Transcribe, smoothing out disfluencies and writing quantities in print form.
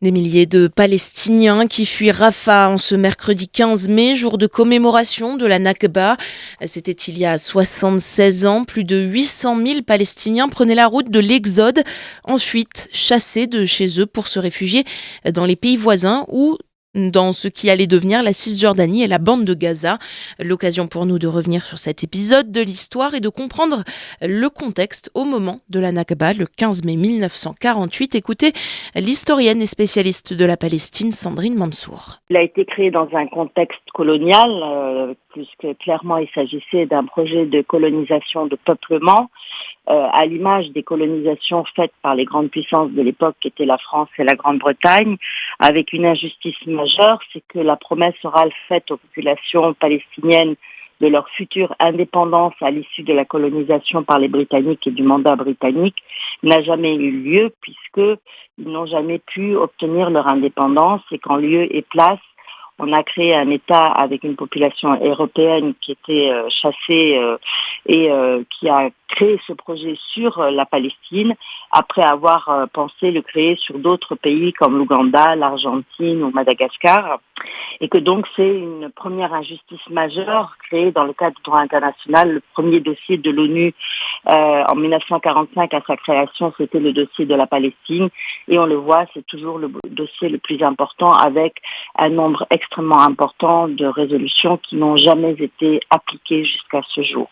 Des milliers de Palestiniens qui fuient Rafah en ce mercredi 15 mai, jour de commémoration de la Nakba. C'était il y a 76 ans. Plus de 800 000 Palestiniens prenaient la route de l'Exode, ensuite chassés de chez eux pour se réfugier dans les pays voisins ou dans ce qui allait devenir la Cisjordanie et la bande de Gaza. L'occasion pour nous de revenir sur cet épisode de l'histoire et de comprendre le contexte au moment de la Nakba, le 15 mai 1948. Écoutez l'historienne et spécialiste de la Palestine, Sandrine Mansour. Il a été créé dans un contexte colonial, puisque clairement il s'agissait d'un projet de colonisation, de peuplement, à l'image des colonisations faites par les grandes puissances de l'époque, qui étaient la France et la Grande-Bretagne, avec une injustice majeure, c'est que la promesse orale faite aux populations palestiniennes de leur future indépendance à l'issue de la colonisation par les Britanniques et du mandat britannique n'a jamais eu lieu, puisqu'ils n'ont jamais pu obtenir leur indépendance et qu'en lieu et place, on a créé un État avec une population européenne qui était chassée et qui a créé ce projet sur la Palestine après avoir pensé le créer sur d'autres pays comme l'Ouganda, l'Argentine ou Madagascar. Et que donc c'est une première injustice majeure créée dans le cadre du droit international. Le premier dossier de l'ONU en 1945 à sa création, c'était le dossier de la Palestine. Et on le voit, c'est toujours le dossier le plus important avec un nombre extrêmement important de résolutions qui n'ont jamais été appliquées jusqu'à ce jour.